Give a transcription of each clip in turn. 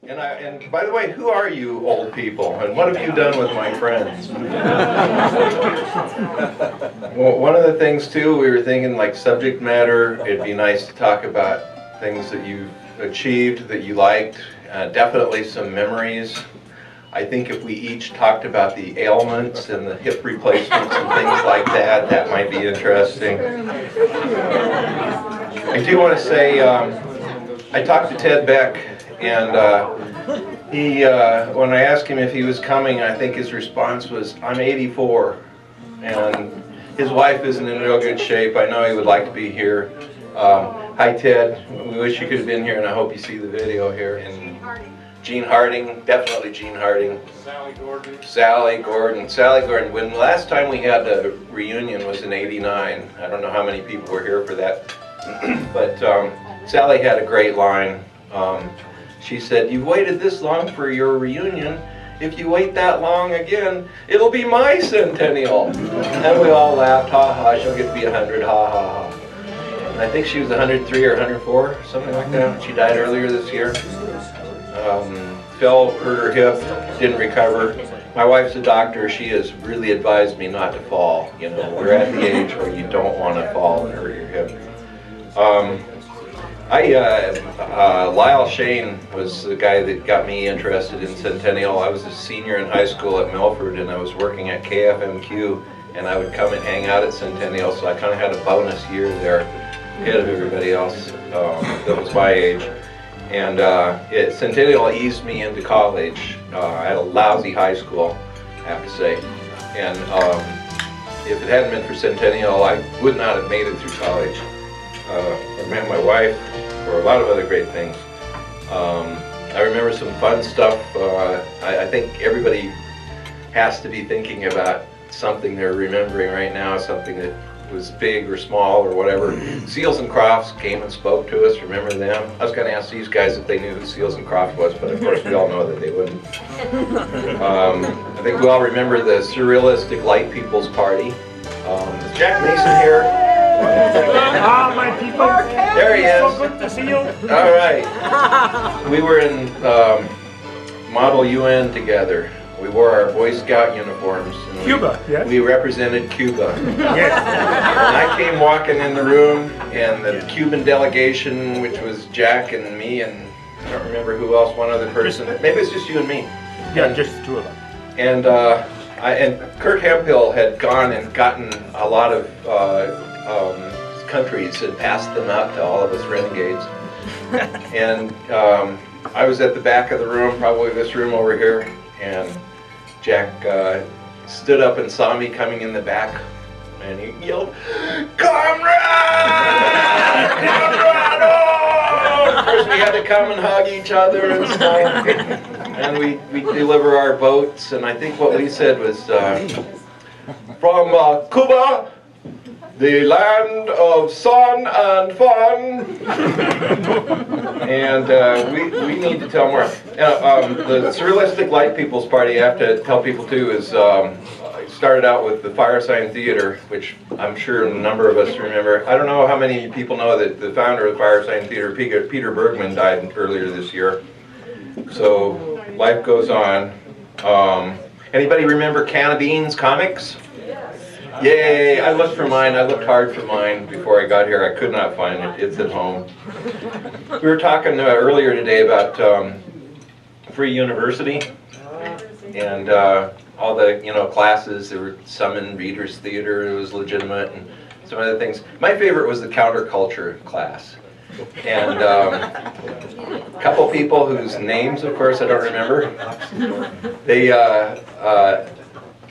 And by the way, who are you old people, and what have you done with my friends? Well, one of the things too, we were thinking like subject matter. It'd be nice to talk about things that you've achieved, that you liked, definitely some memories. I think if we each talked about the ailments and the hip replacements and things like that, that might be interesting. I do want to say, I talked to Ted Beck, and when I asked him if he was coming, I think his response was, "I'm 84," and his wife isn't in real good shape. I know he would like to be here. Hi Ted, we wish you could have been here, and I hope you see the video here. And Gene Harding, definitely Gene Harding. Sally Gordon. When the last time we had a reunion was in '89. I don't know how many people were here for that, but Sally had a great line. She said, "You've waited this long for your reunion. If you wait that long again, it'll be my centennial." And we all laughed, ha ha, she'll get to be 100, ha ha ha. And I think she was 103 or 104, something like that. She died earlier this year. Fell, hurt her hip, didn't recover. My wife's a doctor. She has really advised me not to fall. You know, we're at the age where you don't want to fall and hurt your hip. Lyle Shane was the guy that got me interested in Centennial. I was a senior in high school at Milford, and I was working at KFMQ, and I would come and hang out at Centennial, so I kind of had a bonus year there ahead of everybody else that was my age. And Centennial eased me into college. I had a lousy high school, I have to say, and if it hadn't been for Centennial, I would not have made it through college. I met my wife, for a lot of other great things. I remember some fun stuff. I think everybody has to be thinking about something they're remembering right now, something that was big or small or whatever. Seals and Crofts came and spoke to us. Remember them? I was going to ask these guys if they knew who Seals and Crofts was, but of course we all know that they wouldn't. I think we all remember the Surrealistic Light People's Party. Is Jack Mason here? My people. There he is. So good to see you. All right. We were in Model UN together. We wore our Boy Scout uniforms. And Cuba, yes. We represented Cuba. Yes. And I came walking in the room, and the Cuban delegation, which was Jack and me, and I don't remember who else, one other person. Maybe it's just you and me. Yeah, just two of us. And Kurt Hemphill had gone and gotten a lot of countries and passed them out to all of us renegades. And I was at the back of the room, probably this room over here, and Jack stood up and saw me coming in the back, and he yelled, "Comrade! Comrade!" Of course, we had to come and hug each other and stuff. And we deliver our votes, and I think what we said was, "From Cuba, the land of sun and fun." And we need to tell more. The Surrealistic Light People's Party, I have to tell people too, is started out with the Fire Sign Theater, which I'm sure a number of us remember. I don't know how many people know that the founder of the Fire Sign Theater, Peter Bergman, died earlier this year. So life goes on. Anybody remember Can of Beans comics? Yay! I looked for mine. I looked hard for mine before I got here. I could not find it. It's at home. We were talking earlier today about Free University and all the classes. There were some in Reader's Theater. It was legitimate, and some other things. My favorite was the counterculture class. And a couple people whose names, of course, I don't remember.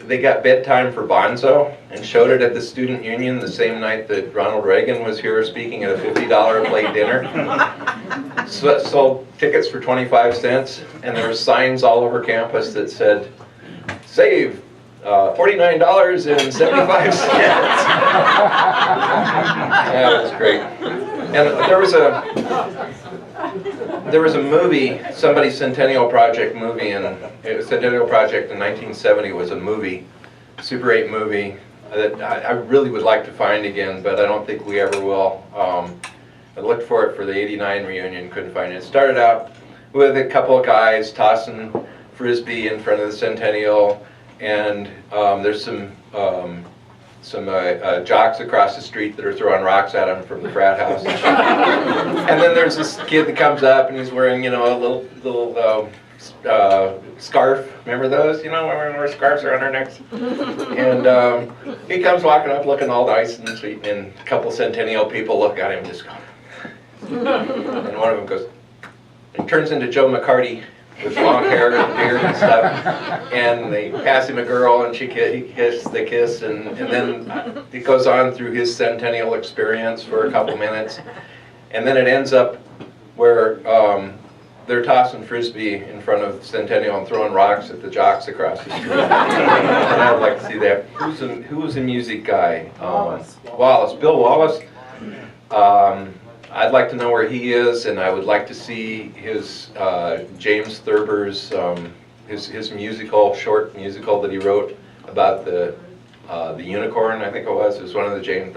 They got bedtime for Bonzo and showed it at the Student Union the same night that Ronald Reagan was here speaking at a $50 a plate dinner. Sold tickets for 25 cents, and there were signs all over campus that said, "Save $49.75. Yeah, it was great. And there was a movie, somebody's Centennial Project movie, and it was Centennial Project in 1970 was a movie, Super 8 movie that I really would like to find again, but I don't think we ever will. I looked for it for the '89 reunion, couldn't find it. It started out with a couple of guys tossing frisbee in front of the Centennial, and there's some jocks across the street that are throwing rocks at him from the frat house. And then there's this kid that comes up and he's wearing, a little scarf. Remember those? Where scarves are on our necks? And he comes walking up looking all nice and sweet, and a couple Centennial people look at him and just go. And one of them goes, and turns into Joe McCarty with long hair and beard and stuff. And they pass him a girl, and they kiss, and then it goes on through his Centennial experience for a couple minutes. And then it ends up where they're tossing frisbee in front of Centennial and throwing rocks at the jocks across the street. And I'd like to see that. Who was a music guy? Bill Wallace. I'd like to know where he is, and I would like to see his James Thurber's his short musical that he wrote about the unicorn. I think it was one of the James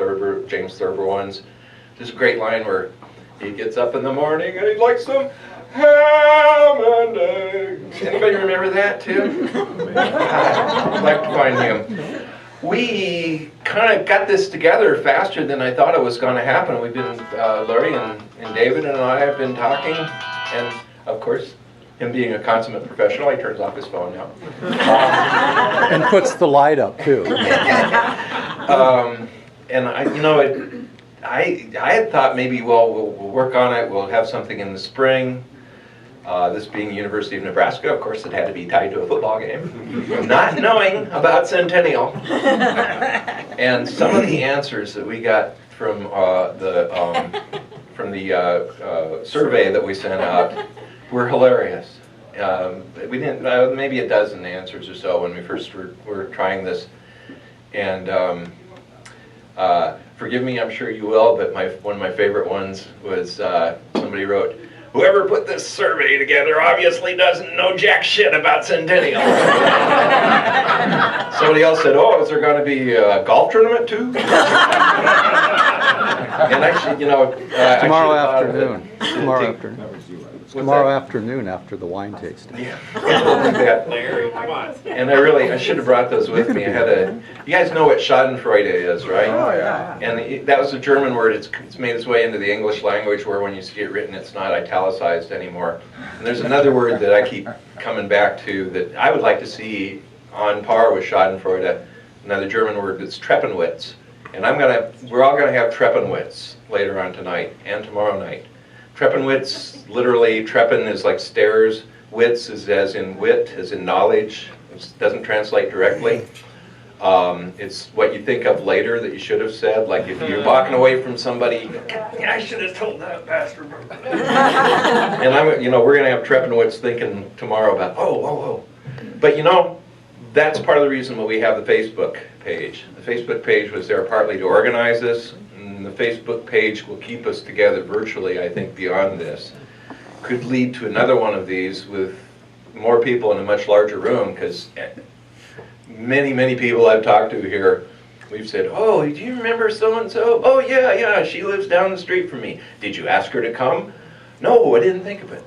Thurber ones. There's a great line where he gets up in the morning and he'd like some ham and eggs. Anybody remember that too? I'd like to find him. We kind of got this together faster than I thought it was going to happen. We've been, Larry and David and I have been talking, and of course, him being a consummate professional, he turns off his phone now. And puts the light up too. And I had thought maybe, we'll work on it, we'll have something in the spring. This being University of Nebraska, of course, it had to be tied to a football game. Not knowing about Centennial. And some of the answers that we got from the survey that we sent out were hilarious. We didn't maybe a dozen answers or so when we first were trying this. And forgive me, I'm sure you will, but one of my favorite ones was somebody wrote, "Whoever put this survey together obviously doesn't know jack shit about Centennial." Somebody else said, "Oh, is there going to be a golf tournament too?" And actually, Tomorrow afternoon. Tomorrow afternoon after the wine tasting. Yeah, we'll do that. Larry, come on. And I should have brought those with me. You guys know what Schadenfreude is, right? Oh, yeah. And that was a German word. It's made its way into the English language, where when you see it written, it's not italicized anymore. And there's another word that I keep coming back to that I would like to see on par with Schadenfreude. Another German word that's Treppenwitz. And we're all gonna have Treppenwitz later on tonight and tomorrow night. Treppenwitz, literally, Treppen is like stairs. Witz is as in wit, as in knowledge. It doesn't translate directly. It's what you think of later that you should have said. Like if you're walking away from somebody, I should have told that bastard. And we're going to have Treppenwitz thinking tomorrow about, oh. But that's part of the reason why we have the Facebook page. The Facebook page was there partly to organize this. And the Facebook page will keep us together virtually, I think, beyond this. Could lead to another one of these with more people in a much larger room, because many people I've talked to here, we've said, "Oh, do you remember so-and-so? Oh, yeah, she lives down the street from me. Did you ask her to come?" "No, I didn't think of it."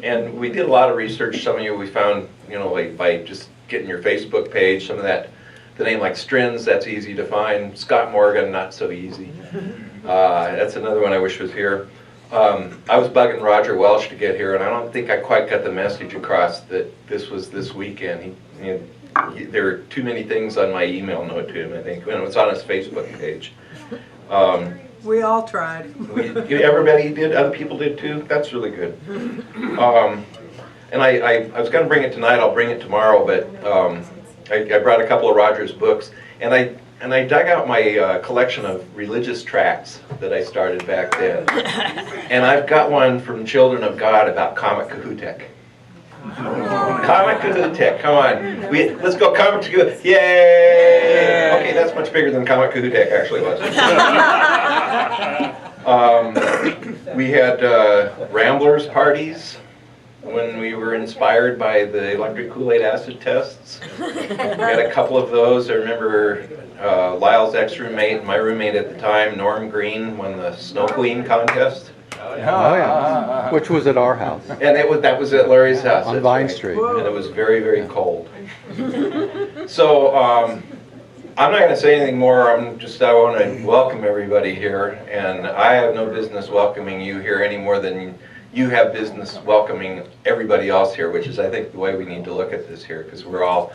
And we did a lot of research. Some of you we found, like by just getting your Facebook page, some of that, the name like Strins, that's easy to find. Scott Morgan, not so easy. That's another one I wish was here. I was bugging Roger Welsh to get here, and I don't think I quite got the message across that this was this weekend. There are too many things on my email note to him, I think. It's on his Facebook page. We all tried. Everybody did? Other people did too? That's really good. And I was going to bring it tonight. I'll bring it tomorrow, but I brought a couple of Roger's books, and I dug out my collection of religious tracts that I started back then. And I've got one from Children of God about Comet Cahutek. Comet Cahutek, come on. Let's go Comet Cahutek. Yay! Okay, that's much bigger than Comet Cahutek actually was. We had Ramblers parties when we were inspired by the electric Kool-Aid acid tests. We had a couple of those. I remember Lyle's ex-roommate, my roommate at the time, Norm Green, won the Snow Queen contest. Oh, yeah. Which was at our house And that was at Larry's house. on that's Vine right. Street. And it was very, very cold. So I'm not going to say anything more. I want to welcome everybody here. And I have no business welcoming you here any more than you have business welcoming everybody else here, which is, I think, the way we need to look at this here, because we've all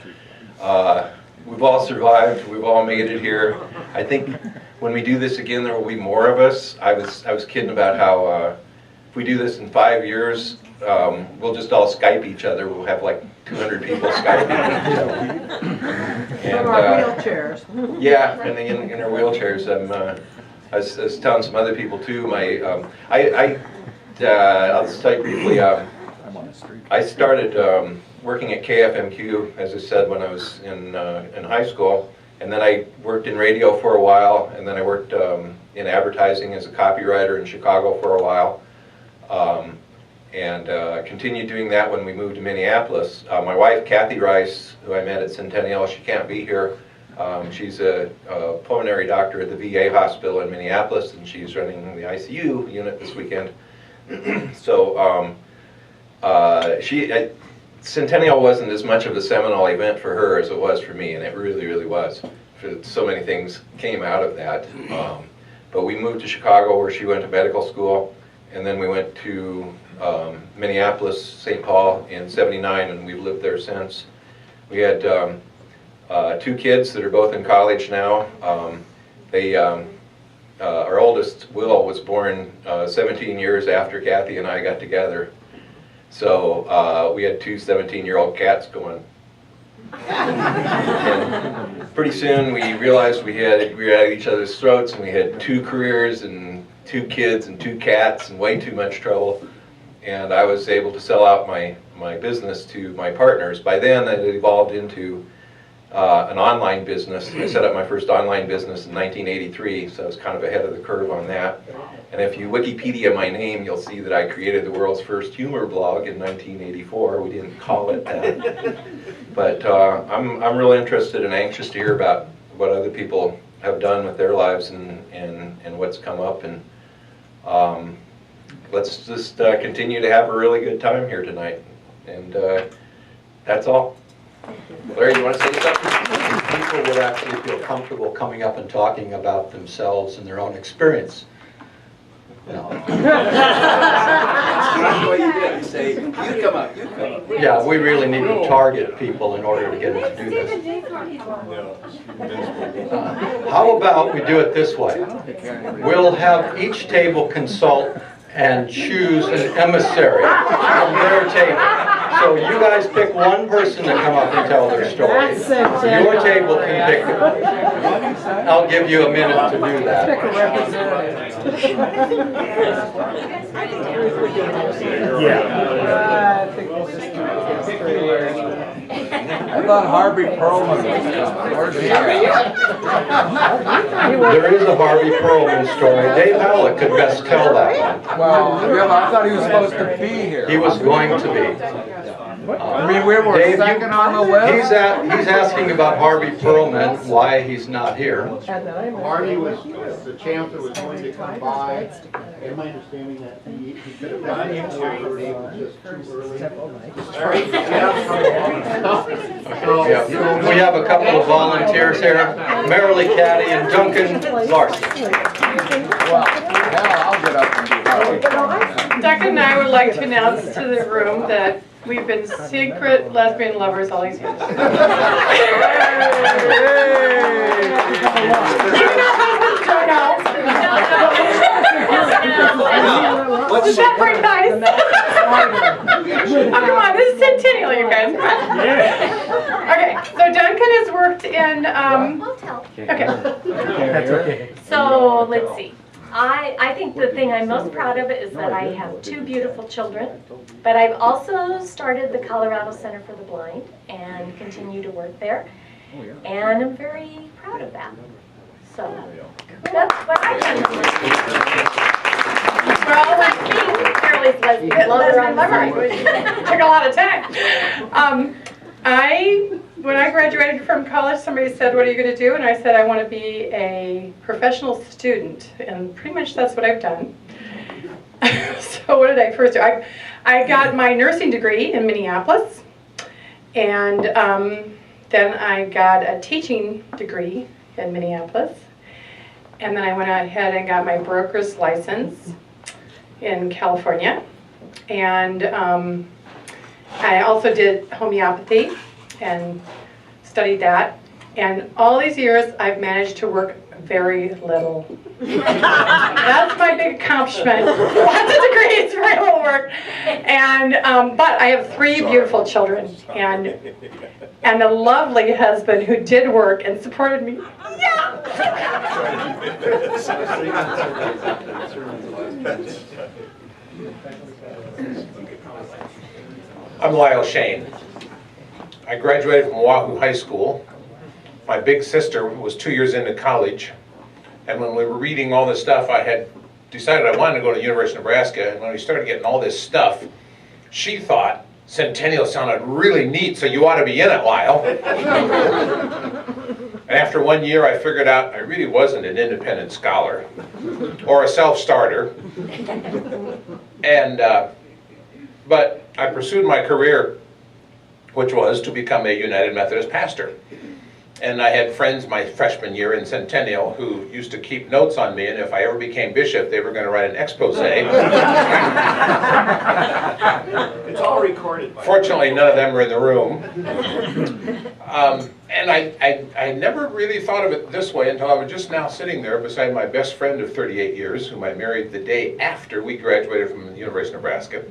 survived. We've all made it here. I think when we do this again, there will be more of us. I was kidding about how if we do this in 5 years, we'll just all Skype each other. We'll have like 200 people Skyping each other. From our wheelchairs. Yeah, and in their wheelchairs. I was telling some other people too. I'll just tell you briefly. I started working at KFMQ, as I said, when I was in high school, and then I worked in radio for a while, and then I worked in advertising as a copywriter in Chicago for a while, and continued doing that when we moved to Minneapolis. My wife, Kathy Rice, who I met at Centennial, she can't be here. She's a pulmonary doctor at the VA hospital in Minneapolis, and she's running the ICU unit this weekend. So Centennial wasn't as much of a seminal event for her as it was for me, and it really, really was. So many things came out of that. But we moved to Chicago, where she went to medical school, and then we went to Minneapolis, St. Paul in '79, and we've lived there since. We had 2 kids that are both in college now. Our oldest, Will, was born 17 years after Kathy and I got together. So we had 2 17-year-old cats going. And pretty soon we realized we were at each other's throats, and we had 2 careers and 2 kids and 2 cats and way too much trouble. And I was able to sell out my business to my partners. By then it evolved into an online business. I set up my first online business in 1983, so I was kind of ahead of the curve on that. And if you Wikipedia my name, you'll see that I created the world's first humor blog in 1984. We didn't call it that. But I'm really interested and anxious to hear about what other people have done with their lives and what's come up. And let's just continue to have a really good time here tonight. And that's all. Larry, you want to say something? People would actually feel comfortable coming up and talking about themselves and their own experience. That's what you did. You say, you come up, you come up. Yeah, we really need to target people in order to get them to do this. How about we do it this way? We'll have each table consult and choose an emissary from their table. So you guys pick one person to come up and tell their story. Your table can pick. I'll give you a minute to do that. Pick a representative. Yeah. I think we'll just do it. I thought Harvey Perlman was coming. Where's he at? There is a Harvey Perlman story. Dave Howlett could best tell that one. Well, yeah, but I thought he was supposed to be here. He was going to be. I mean, we were Dave, second on the list. He's asking about Harvey Perlman, why he's not here. Harvey was the champ that was going to come by. In my understanding that he could have done it before it was just too early. Yeah. We have a couple of volunteers here, Marilee Caddy and Duncan Larson. Well, hell, I'll get up and do Harvey. Duncan and I would like to announce to the room that we've been secret lesbian lovers all these years. Even our husbands don't know. Is that pretty nice? Oh, come on, this is Centennial, you guys. Okay, so Duncan has worked in, okay. That's okay. So let's see. I think the thing I'm most proud of is that I have 2 beautiful children, but I've also started the Colorado Center for the Blind and continue to work there, and I'm very proud of that. So that's what I've done. We're all like Shirley's lesbian lover. It took a lot of time. When I graduated from college, somebody said, what are you going to do? And I said, I want to be a professional student. And pretty much that's what I've done. So what did I first do? I got my nursing degree in Minneapolis, and then I got a teaching degree in Minneapolis, and then I went ahead and got my broker's license in California, and I also did homeopathy and studied that, and all these years I've managed to work very little. That's my big accomplishment. Lots of degrees, very little work. And but I have 3 beautiful children and a lovely husband who did work and supported me. Yeah. I'm Lyle Shane. I graduated from Oahu High School. My big sister was 2 years into college, and when we were reading all this stuff, I had decided I wanted to go to the University of Nebraska, and when we started getting all this stuff, she thought Centennial sounded really neat, so you ought to be in it, Lyle. And after 1 year, I figured out I really wasn't an independent scholar or a self-starter, and but I pursued my career, which was to become a United Methodist pastor. And I had friends my freshman year in Centennial who used to keep notes on me, and if I ever became bishop, they were going to write an expose. It's all recorded. Fortunately, none of them were in the room. And I never really thought of it this way until I was just now sitting there beside my best friend of 38 years, whom I married the day after we graduated from the University of Nebraska.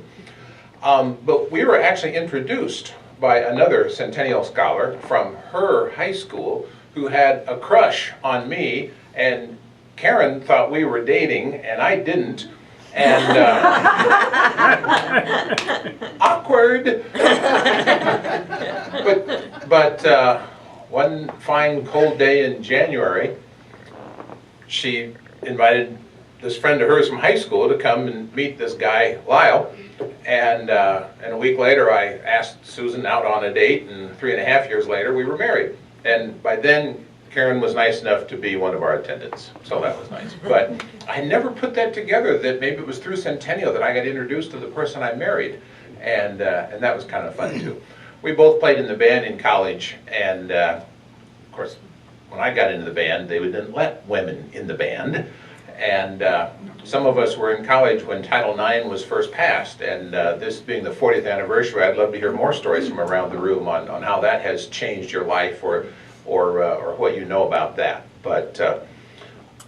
But we were actually introduced by another Centennial scholar from her high school who had a crush on me, and Karen thought we were dating and I didn't, and awkward. But one fine cold day in January, she invited this friend of hers from high school to come and meet this guy Lyle. And a week later, I asked Susan out on a date, and 3.5 years later, we were married. And by then, Karen was nice enough to be one of our attendants, so that was nice. But I never put that together, that maybe it was through Centennial that I got introduced to the person I married, and that was kind of fun too. We both played in the band in college, and of course, when I got into the band, they didn't let women in the band. And some of us were in college when Title IX was first passed, and this being the 40th anniversary, I'd love to hear more stories from around the room on how that has changed your life or what you know about that. But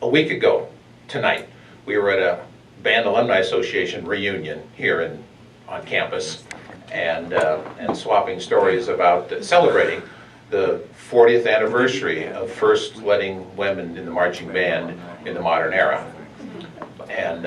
a week ago, tonight, we were at a Band Alumni Association reunion here on campus, and swapping stories about celebrating the 40th anniversary of first letting women in the marching band in the modern era. And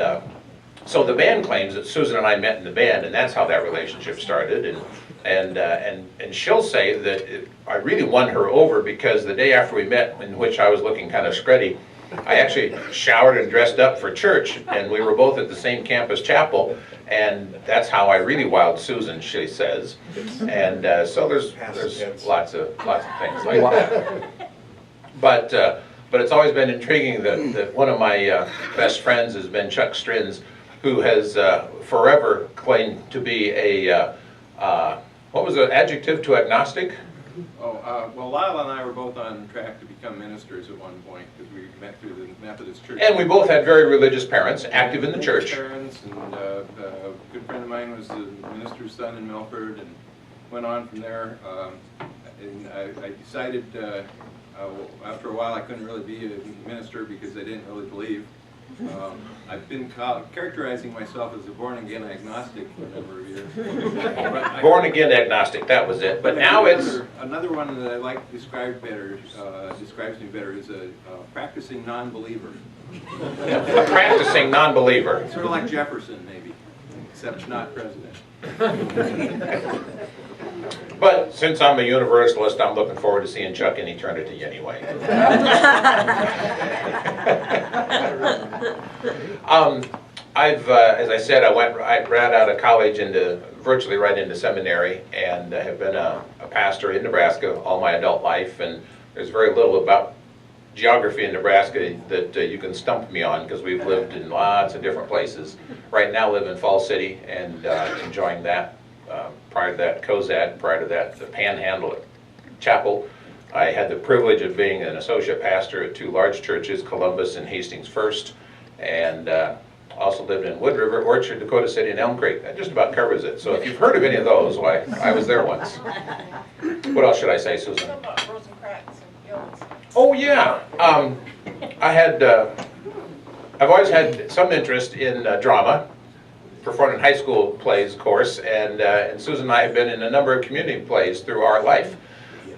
so the band claims that Susan and I met in the band, and that's how that relationship started. And she'll say that I really won her over because the day after we met, in which I was looking kind of scruddy, I actually showered and dressed up for church, and we were both at the same campus chapel, and that's how I really wowed Susan, she says. And so there's lots of things like that. But it's always been intriguing that one of my best friends has been Chuck Strins, who has forever claimed to be a, what was the adjective to agnostic? Well, Lyle and I were both on track to become ministers at one point because we met through the Methodist Church. And we both had very religious parents, active in the church. Parents, and a good friend of mine was the minister's son in Milford, and went on from there. And I decided after a while I couldn't really be a minister because I didn't really believe. I've been characterizing myself as a born-again agnostic for a number of years. Born-again agnostic, that was it. But now it's... Another one that I like describes me better is a practicing non-believer. A practicing non-believer. Sort of like Jefferson, maybe, except not president. But since I'm a universalist, I'm looking forward to seeing Chuck in eternity anyway. As I said, I went right out of college virtually right into seminary, and have been a pastor in Nebraska all my adult life, and there's very little about geography in Nebraska that you can stump me on, because we've lived in lots of different places. Right now live in Falls City and enjoying that. Prior to that, Cozad. Prior to that, the Panhandle at Chapel. I had the privilege of being an associate pastor at 2 large churches, Columbus and Hastings First, and also lived in Wood River, Orchard, Dakota City, and Elm Creek. That just about covers it. So if you've heard of any of those, why, I was there once. What else should I say, Susan? Oh yeah, I've always had some interest in drama. Performed in high school plays, of course, and Susan and I have been in a number of community plays through our life.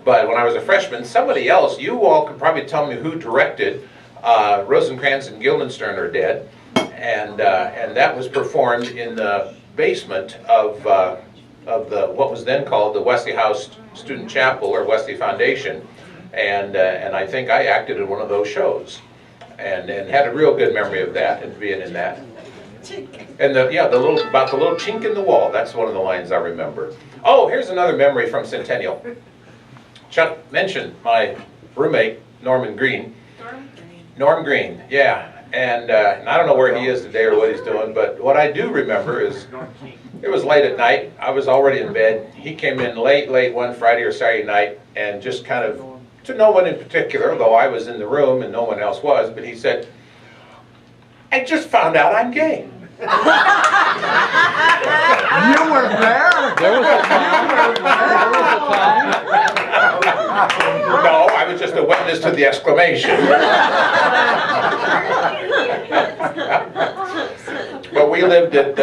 But when I was a freshman, somebody else, you all could probably tell me who directed Rosencrantz and Guildenstern Are Dead, and that was performed in the basement of the what was then called the Wesley House Student Chapel or Wesley Foundation, and I think I acted in one of those shows, and had a real good memory of that and being in that. And the little chink in the wall. That's one of the lines I remember. Oh, here's another memory from Centennial. Chuck mentioned my roommate, Norman Green. Norm Green, yeah. And I don't know where he is today or what he's doing, but what I do remember is it was late at night. I was already in bed. He came in late one Friday or Saturday night, and just kind of, to no one in particular, though I was in the room and no one else was, but he said, "I just found out I'm gay." You were there? There was a time. No, I was just a witness to the exclamation. But we lived in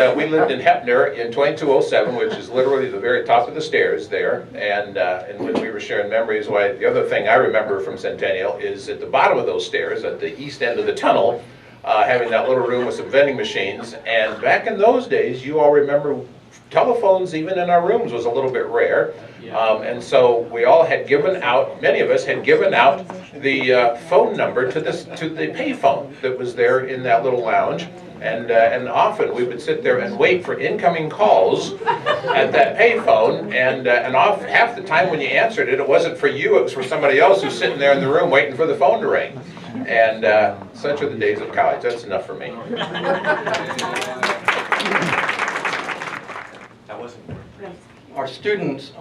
Hepner in 2207, which is literally the very top of the stairs there. And when we were sharing memories, the other thing I remember from Centennial is at the bottom of those stairs, at the east end of the tunnel, having that little room with some vending machines. And back in those days, you all remember, telephones even in our rooms was a little bit rare. And so we all had given out, many of us had given out the phone number to the payphone that was there in that little lounge. And often we would sit there and wait for incoming calls at that payphone, and half the time when you answered it, it wasn't for you, it was for somebody else who's sitting there in the room waiting for the phone to ring. And such are the days of college. That's enough for me. Our students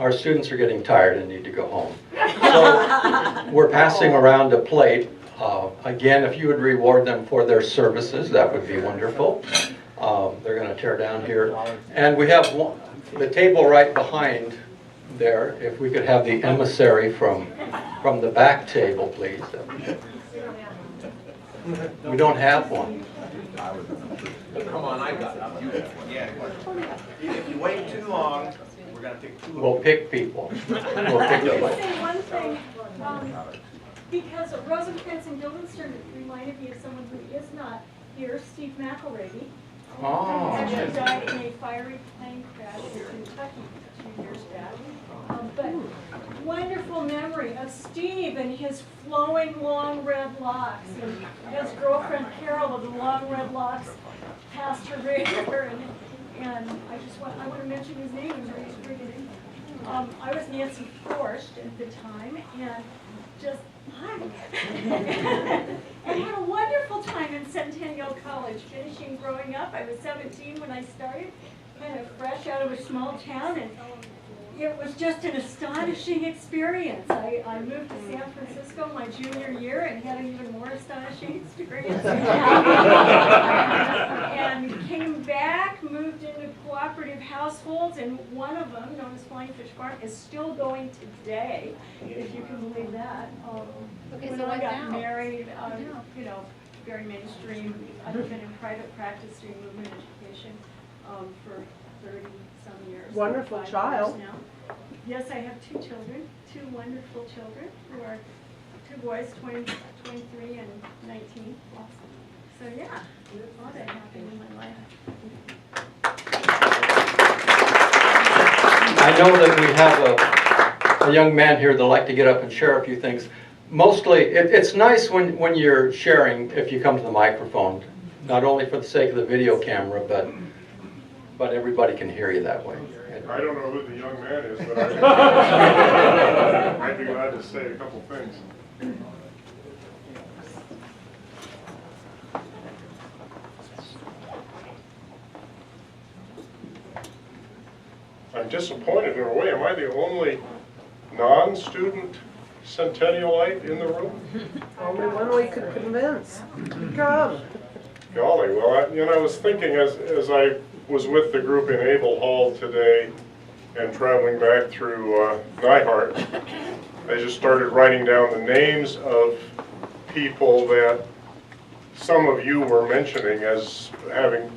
are getting tired and need to go home. So we're passing around a plate. Again, if you would reward them for their services, that would be wonderful. They're going to tear down here. And we have the table right behind there. If we could have the emissary from the back table, please. We don't have one. Come on, I got it. You have one. Yeah. If you wait too long, we're going to pick 2 of them. We'll pick people. We'll pick Can I people. say one thing? Because Rosencrantz and Guildenstern reminded me of someone who is not here, Steve McElravy. Oh. Actually died in a fiery plane crash in Kentucky a few years back. But wonderful memory of Steve and his flowing long red locks, and his girlfriend Carol of the long red locks passed her radar, and I want to mention his name and he's forgetting. I was Nancy Forst at the time, and just and had a wonderful time in Centennial College, finishing growing up. I was 17 when I started, kind of fresh out of a small town, and it was just an astonishing experience. I moved to San Francisco my junior year and had an even more astonishing experience. And came back, moved into cooperative households, and one of them, known as Flying Fish Farm, is still going today, if you can believe that. When I got married, you know, very mainstream. I've been in private practice doing movement education for 30-some years. Wonderful 5 child. years now. Yes, I have 2 children, 2 wonderful children, who are 2 boys, 23 and 19. So yeah, a lot that happened in my life. I know that we have a young man here that'd like to get up and share a few things. Mostly, it's nice when you're sharing, if you come to the microphone, not only for the sake of the video camera, but everybody can hear you that way. I don't know who the young man is, but I'd be glad to say a couple things. disappointed in a way. Am I the only non-student Centennialite in the room? Only one we could convince. Come. Golly, well, I was thinking as I was with the group in Abel Hall today and traveling back through Nyhart, I just started writing down the names of people that some of you were mentioning as having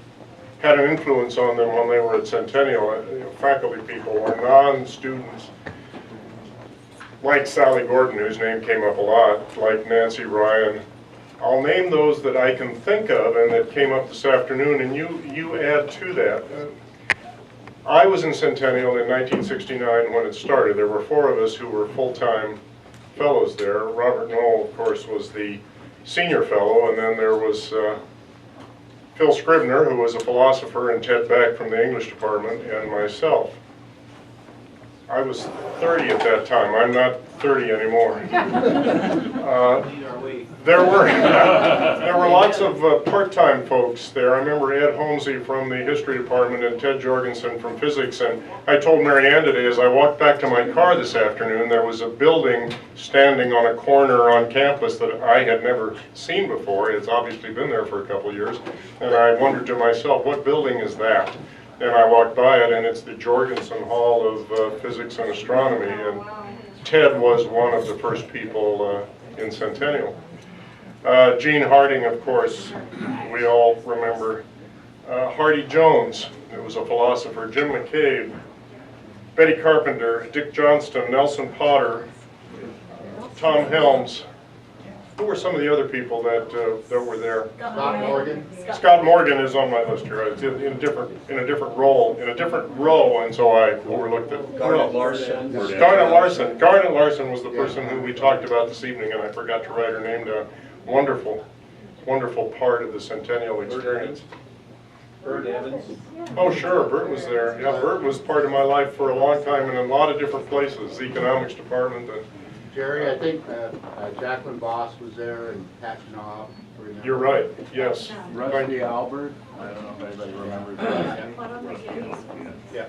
had an influence on them when they were at Centennial. Faculty people or non-students, like Sally Gordon, whose name came up a lot, like Nancy Ryan. I'll name those that I can think of and that came up this afternoon, and you add to that. I was in Centennial in 1969 when it started. There were 4 of us who were full-time fellows there. Robert Knoll, of course, was the senior fellow, and then there was Phil Scribner, who was a philosopher, and Ted Beck from the English department, and myself. I was 30 at that time. I'm not 30 anymore. There were lots of part-time folks there. I remember Ed Holmesy from the history department and Ted Jorgensen from physics. And I told Mary Ann today, as I walked back to my car this afternoon, there was a building standing on a corner on campus that I had never seen before. It's obviously been there for a couple of years. And I wondered to myself, what building is that? And I walked by it, and it's the Jorgensen Hall of Physics and Astronomy. And Ted was one of the first people in Centennial. Gene Harding, of course, we all remember. Hardy Jones, who was a philosopher. Jim McCabe, Betty Carpenter, Dick Johnston, Nelson Potter, Tom Helms. Who were some of the other people that were there? Scott Morgan. Scott Morgan is on my list here. It's in a different role, and so I overlooked it. Garnet Larson. Garnet Larson was the person who we talked about this evening, and I forgot to write her name down. Wonderful, wonderful part of the Centennial experience. Bert Evans. Oh, sure, Bert was there. Yeah, Bert was part of my life for a long time in a lot of different places, the economics department. Jerry, I think Jacqueline Voss was there and Pat Knob. You're right, yes. Rusty Albert, I don't know if anybody remembers that. Yeah. Yeah.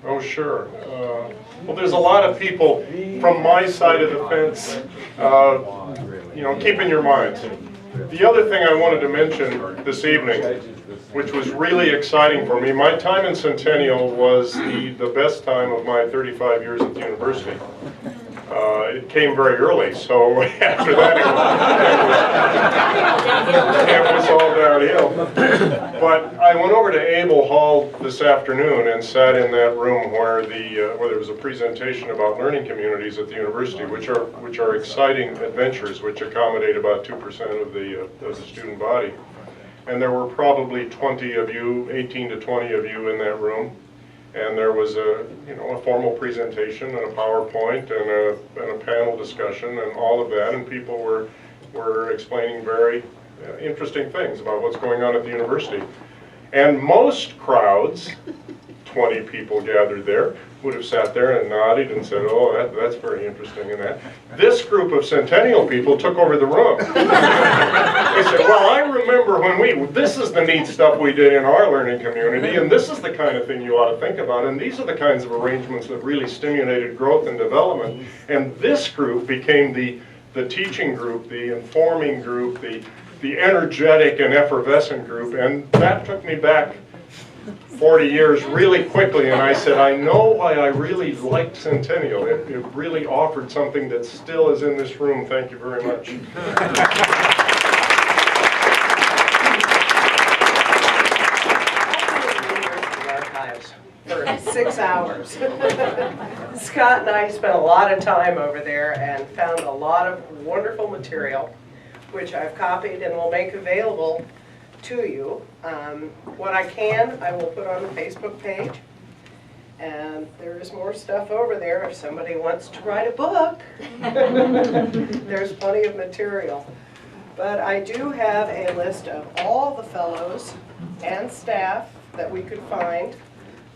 Oh, sure. Well, there's a lot of people from my side of the fence, keep in your minds. The other thing I wanted to mention this evening, which was really exciting for me, my time in Centennial was the best time of my 35 years at the university. It came very early, so after that it was all downhill. But I went over to Abel Hall this afternoon and sat in that room where there was a presentation about learning communities at the university, which are exciting adventures, which accommodate about 2% of the student body. And there were probably 20 of you, 18 to 20 of you in that room. And there was a formal presentation and a PowerPoint and a panel discussion and all of that, and people were explaining very interesting things about what's going on at the university. And most crowds, 20 people gathered there, would have sat there and nodded and said, oh, that's very interesting and that. This group of Centennial people took over the room. They said, well, I remember when this is the neat stuff we did in our learning community, and this is the kind of thing you ought to think about, and these are the kinds of arrangements that really stimulated growth and development. And this group became the teaching group, the informing group, the energetic and effervescent group, and that took me back 40 years really quickly, and I said, I know why I really liked Centennial. It really offered something that still is in this room. Thank you very much. Archives for 6 hours. Scott and I spent a lot of time over there and found a lot of wonderful material, which I've copied and will make available to you. What I can, I will put on the Facebook page. And there is more stuff over there if somebody wants to write a book. There's plenty of material. But I do have a list of all the fellows and staff that we could find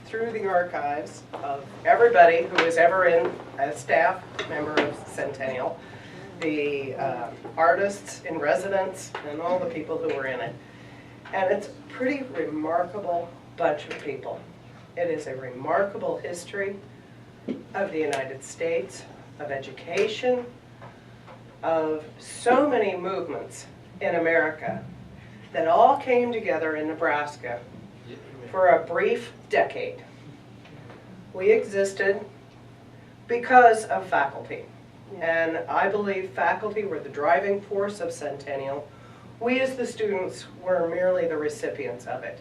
through the archives of everybody who was ever in a staff member of Centennial, the artists in residence, and all the people who were in it. And it's a pretty remarkable bunch of people. It is a remarkable history of the United States, of education, of so many movements in America that all came together in Nebraska for a brief decade. We existed because of faculty, and I believe faculty were the driving force of Centennial. We as the students were merely the recipients of it.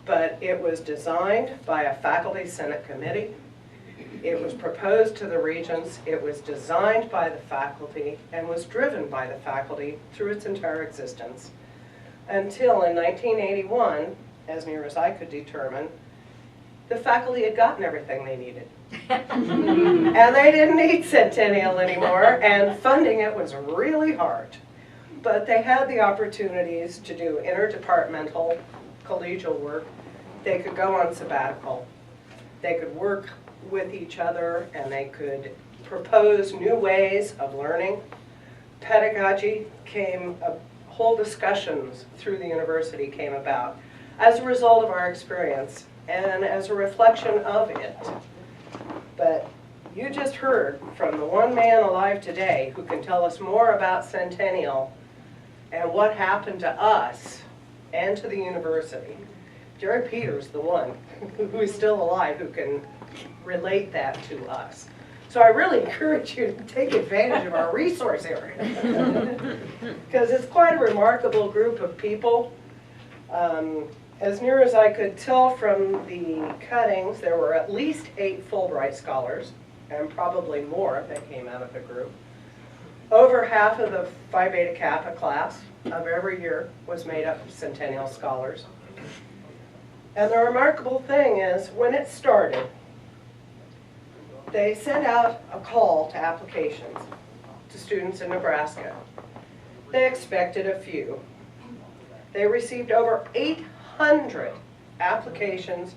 But it was designed by a faculty senate committee. It was proposed to the regents. It was designed by the faculty and was driven by the faculty through its entire existence. Until in 1981, as near as I could determine, the faculty had gotten everything they needed. And they didn't need Centennial anymore, and funding it was really hard. But they had the opportunities to do interdepartmental collegial work. They could go on sabbatical. They could work with each other, and they could propose new ways of learning. Pedagogy came, whole discussions through the university came about as a result of our experience and as a reflection of it. But you just heard from the one man alive today who can tell us more about Centennial and what happened to us and to the university. Jerry Peters, the one who is still alive, who can relate that to us. So I really encourage you to take advantage of our resource area, because it's quite a remarkable group of people. As near as I could tell from the cuttings, there were at least 8 Fulbright scholars, and probably more that came out of the group. Over half of the Phi Beta Kappa class of every year was made up of Centennial scholars. And the remarkable thing is, when it started, they sent out a call to applications to students in Nebraska. They expected a few. They received over 800 applications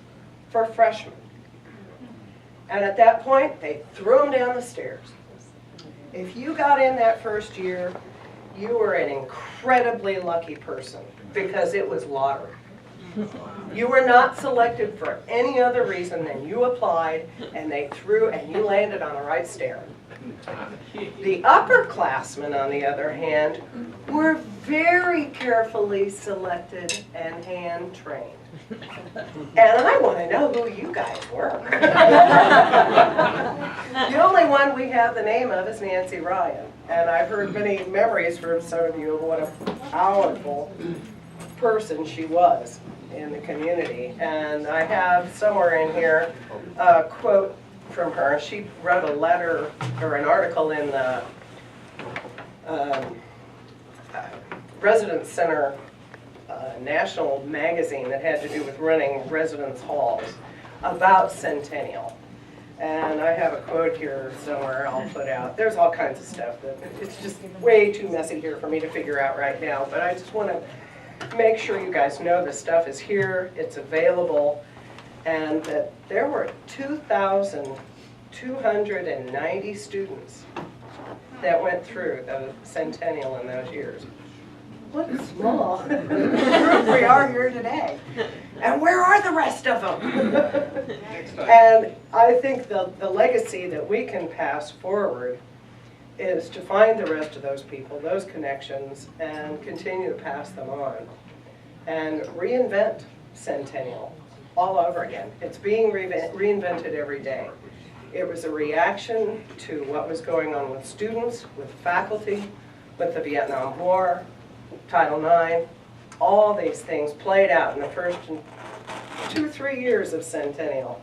for freshmen. And at that point, they threw them down the stairs. If you got in that first year, you were an incredibly lucky person, because it was lottery. You were not selected for any other reason than you applied and they threw and you landed on the right stair. The upperclassmen, on the other hand, were very carefully selected and hand-trained. And I want to know who you guys were. The only one we have the name of is Nancy Ryan. And I've heard many memories from some of you of what a powerful person she was in the community. And I have somewhere in here a quote from her. She wrote a letter or an article in the Residence Center national magazine that had to do with running residence halls about Centennial. And I have a quote here somewhere I'll put out. There's all kinds of stuff that it's just way too messy here for me to figure out right now, but I just want to make sure you guys know this stuff is here, it's available, and that there were 2,290 students that went through the Centennial in those years. What a small group we are here today. And where are the rest of them? And I think the legacy that we can pass forward is to find the rest of those people, those connections, and continue to pass them on. And reinvent Centennial all over again. It's being reinvented every day. It was a reaction to what was going on with students, with faculty, with the Vietnam War, Title IX, all these things played out in the first 2-3 years of Centennial.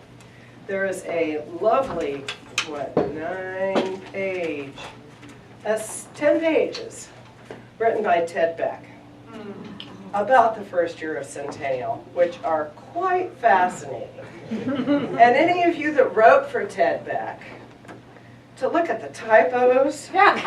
There is a lovely, 9-page, that's 10 pages, written by Ted Beck about the first year of Centennial, which are quite fascinating. And any of you that wrote for Ted Beck, to look at the typos and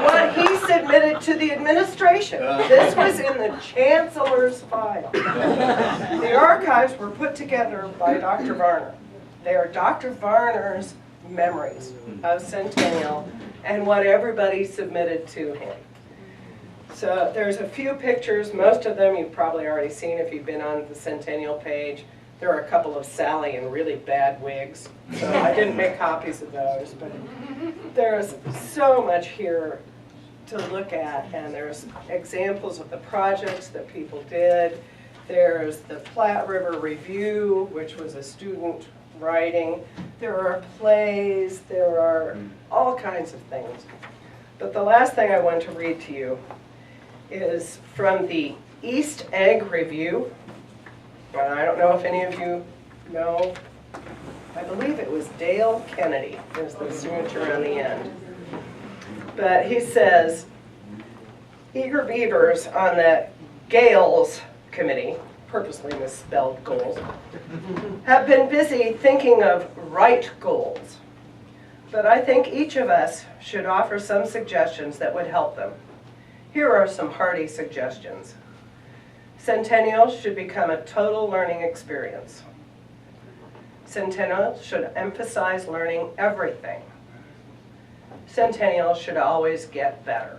what he submitted to the administration. This was in the chancellor's file. The archives were put together by Dr. Varner. They are Dr. Varner's memories of Centennial and what everybody submitted to him. So there's a few pictures, most of them you've probably already seen if you've been on the Centennial page. There are a couple of Sally in really bad wigs, so I didn't make copies of those, but there's so much here to look at, and there's examples of the projects that people did. There's the Platte River Review, which was a student writing. There are plays, there are all kinds of things. But the last thing I want to read to you is from the East Egg Review. And I don't know if any of you know, I believe it was Dale Kennedy is the signature on the end. But he says, eager beavers on the Gales Committee, purposely misspelled goals, have been busy thinking of right goals. But I think each of us should offer some suggestions that would help them. Here are some hearty suggestions. Centennial should become a total learning experience. Centennial should emphasize learning everything. Centennial should always get better.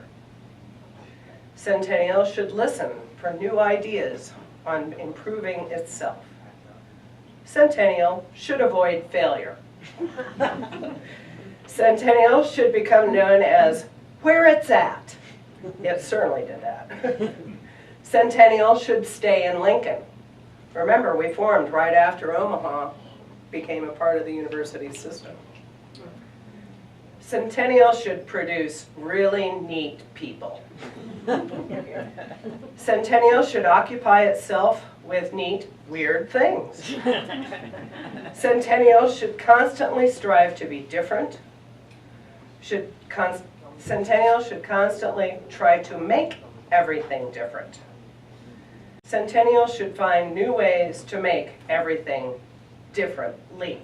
Centennial should listen for new ideas on improving itself. Centennial should avoid failure. Centennial should become known as where it's at. It certainly did that. Centennial should stay in Lincoln. Remember, we formed right after Omaha became a part of the university system. Centennial should produce really neat people. Centennial should occupy itself with neat, weird things. Centennial should constantly strive to be different. Centennial should constantly try to make everything different. Centennial should find new ways to make everything differently.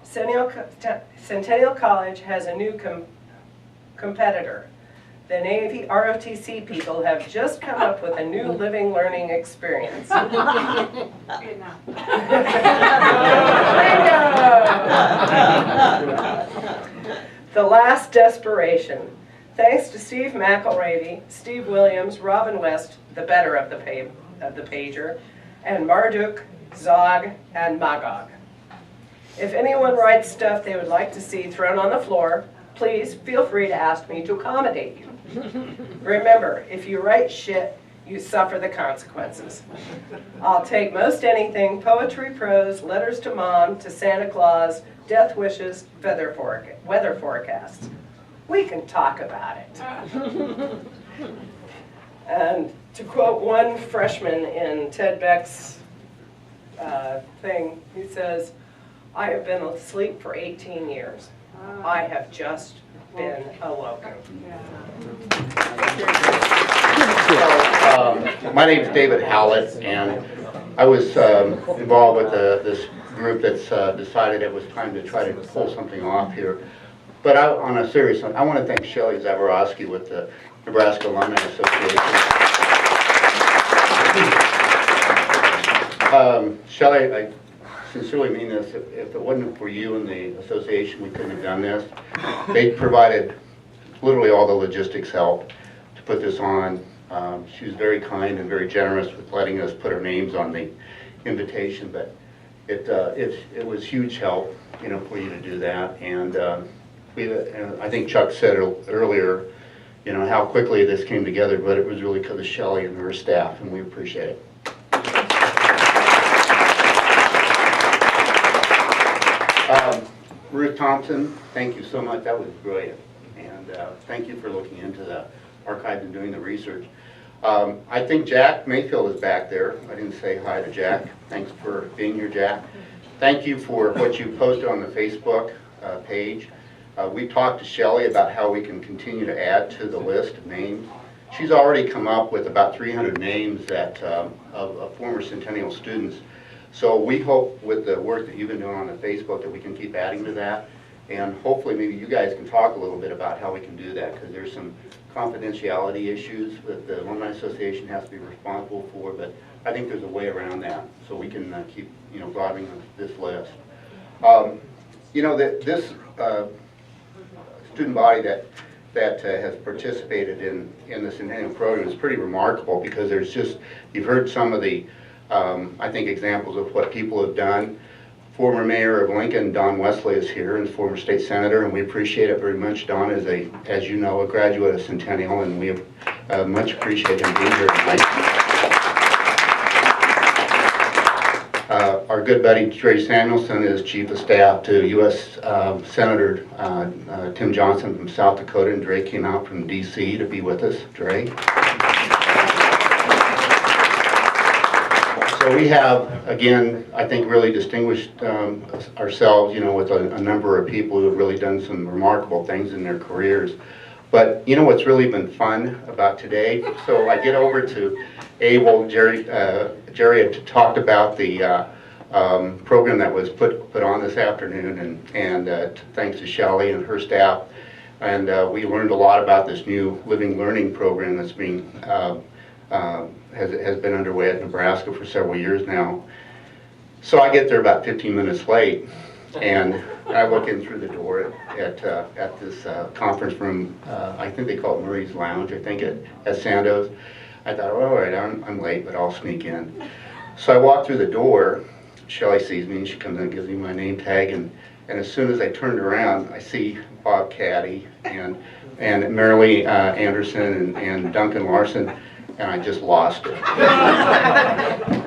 Centennial College has a new competitor. The Navy ROTC people have just come up with a new living learning experience. Bingo! The Last Desperation. Thanks to Steve McElravy, Steve Williams, Robin West, the better of the pager, and Marduk, Zog, and Magog. If anyone writes stuff they would like to see thrown on the floor, please feel free to ask me to accommodate you. Remember, if you write shit, you suffer the consequences. I'll take most anything: poetry, prose, letters to mom, to Santa Claus, death wishes, weather forecasts. We can talk about it. And to quote one freshman in Ted Beck's thing, he says, I have been asleep for 18 years. I have just been awoken. My name is David Howlett, and I was involved with this group that's decided it was time to try to pull something off here. But on a serious note, I want to thank Shelley Zaborowski with the Nebraska Alumni Association. Shelley, I sincerely mean this. If it wasn't for you and the association, we couldn't have done this. They provided literally all the logistics help to put this on. She was very kind and very generous with letting us put our names on the invitation, but it was huge help, you know, for you to do that. And I think Chuck said it earlier, you know, how quickly this came together, but it was really because of Shelley and her staff, and we appreciate it. Ruth Thompson, thank you so much. That was brilliant. And thank you for looking into the archive and doing the research. I think Jack Mayfield is back there. I didn't say hi to Jack. Thanks for being here, Jack. Thank you for what you posted on the Facebook page. We talked to Shelley about how we can continue to add to the list of names. She's already come up with about 300 names that, of former Centennial students. So we hope with the work that you've been doing on the Facebook that we can keep adding to that. And hopefully maybe you guys can talk a little bit about how we can do that, because there's some confidentiality issues that the Alumni Association has to be responsible for, but I think there's a way around that, so we can keep, you know, broadening this list. You know, this student body that that has participated in the Centennial program is pretty remarkable, because there's just, you've heard some of the, I think, examples of what people have done. Former Mayor of Lincoln, Don Wesley, is here, and former state senator, and we appreciate it very much. Don is as you know, a graduate of Centennial, and we much appreciate him being here tonight. Our good buddy Dre Samuelson is Chief of Staff to U.S. Senator Tim Johnson from South Dakota, and Dre came out from D.C. to be with us. Dre. So we have, again, I think really distinguished ourselves, with a number of people who have really done some remarkable things in their careers. But what's really been fun about today? So I get over to Abel. Jerry had talked about the program that was put on this afternoon, and thanks to Shelley and her staff, and we learned a lot about this new living learning program that's being has been underway at Nebraska for several years now. So I get there about 15 minutes late, and I look in through the door at this conference room. I think they call it Murray's Lounge. I think at Sandoz. I thought, all right, I'm late, but I'll sneak in. So I walk through the door. Shelley sees me, and she comes in and gives me my name tag, and as soon as I turned around, I see Bob Caddy and Marilee Anderson and Duncan Larson, and I just lost it.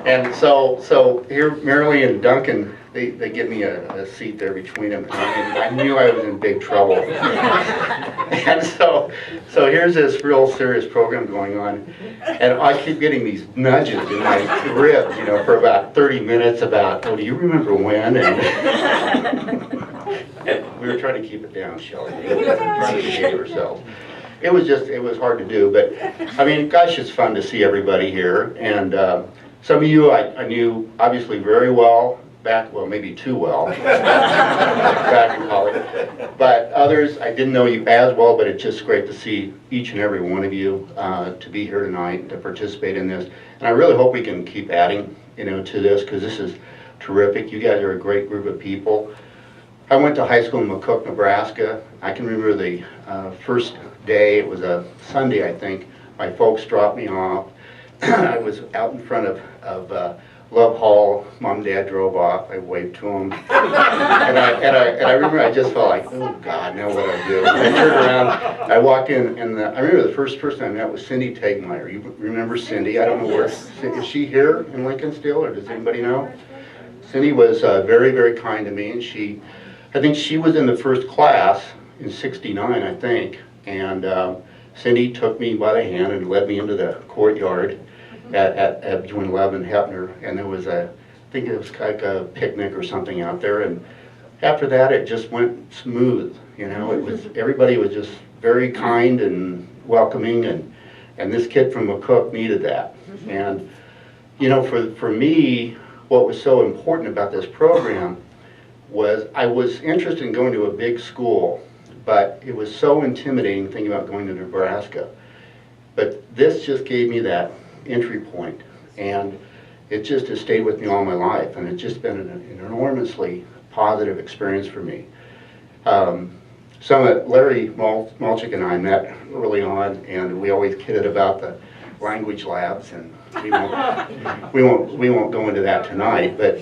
And so here, Marilee and Duncan, they give me a seat there between them, and I knew I was in big trouble. And so here's this real serious program going on, and I keep getting these nudges in my ribs, for about 30 minutes about, oh, do you remember when? And we were trying to keep it down, Shelley. We were trying to behave ourselves. It was hard to do, but I mean, gosh, it's fun to see everybody here. And some of you I knew obviously very well back, well, maybe too well, back in college. But others, I didn't know you as well, but it's just great to see each and every one of you to be here tonight, to participate in this. And I really hope we can keep adding, to this, because this is terrific. You guys are a great group of people. I went to high school in McCook, Nebraska. I can remember the first day, it was a Sunday, I think. My folks dropped me off. I was out in front of Love Hall. Mom and Dad drove off. I waved to them. and I remember I just felt like, oh God, now what do I do? And I turned around, I walked in, and I remember the first person I met was Cindy Tegmeyer. You remember Cindy? I don't know where, is she here in Lincoln still, or does anybody know? Cindy was very, very kind to me, and I think she was in the first class in '69, I think, and Cindy took me by the hand and led me into the courtyard at between 11 and Hepner, and there was I think it was like a picnic or something out there, and after that it just went smooth, everybody was just very kind and welcoming, and this kid from McCook needed that. And for me, what was so important about this program was I was interested in going to a big school, but it was so intimidating thinking about going to Nebraska. But this just gave me that entry point, and it just has stayed with me all my life, and it's just been an enormously positive experience for me. Larry Molczyk and I met early on, and we always kidded about the language labs, and we won't go into that tonight, but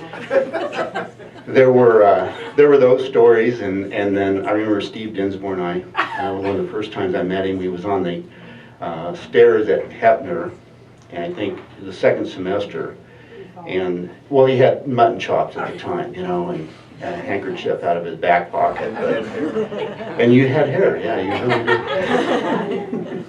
there were those stories, and then I remember Steve Dinsmore and I, one of the first times I met him, he was on the stairs at Hepner, and I think the second semester, and well, he had mutton chops at the time, and a handkerchief out of his back pocket, and you had hair, yeah, you really did.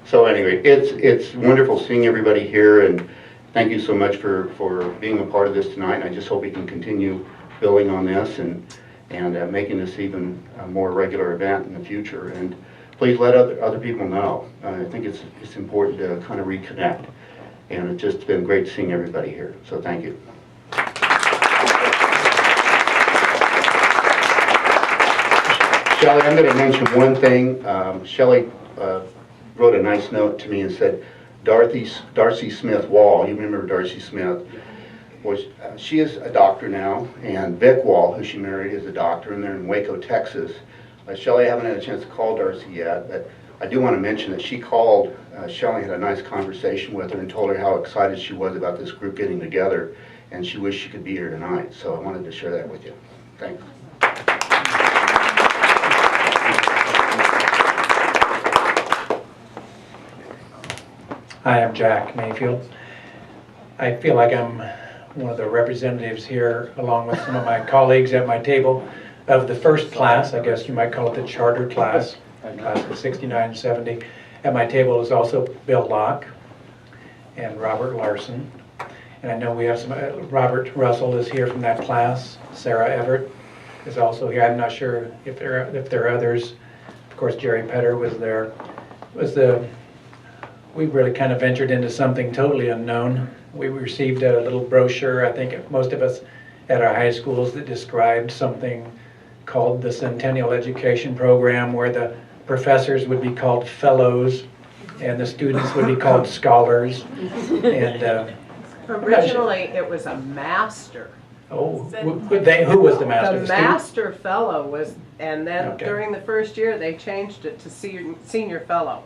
So anyway, it's wonderful seeing everybody here, and thank you so much for being a part of this tonight. And I just hope we can continue building on this and making this even a more regular event in the future. And please let other people know. I think it's important to kind of reconnect. And it's just been great seeing everybody here. So thank you. Shelley, I'm going to mention one thing. Shelley wrote a nice note to me and said, Darcy Smith Wall, you remember Darcy Smith, she is a doctor now, and Vic Wall, who she married, is a doctor, and they're in Waco, Texas. Shelley, I haven't had a chance to call Darcy yet, but I do want to mention that she called, Shelley had a nice conversation with her and told her how excited she was about this group getting together, and she wished she could be here tonight, so I wanted to share that with you. Thanks. Hi, I'm Jack Mayfield. I feel like I'm one of the representatives here, along with some of my colleagues at my table, of the first class. I guess you might call it the charter class, class of 69, 70. At my table is also Bill Locke and Robert Larson. And I know we have some, Robert Russell is here from that class. Sarah Everett is also here. I'm not sure if there are others. Of course, Jerry Petter was there. We really kind of ventured into something totally unknown. We received a little brochure, I think most of us at our high schools, that described something called the Centennial Education Program, where the professors would be called fellows and the students would be called scholars. And originally it was a master. Oh, who was the master? The master fellow was, and then during the first year they changed it to senior fellow.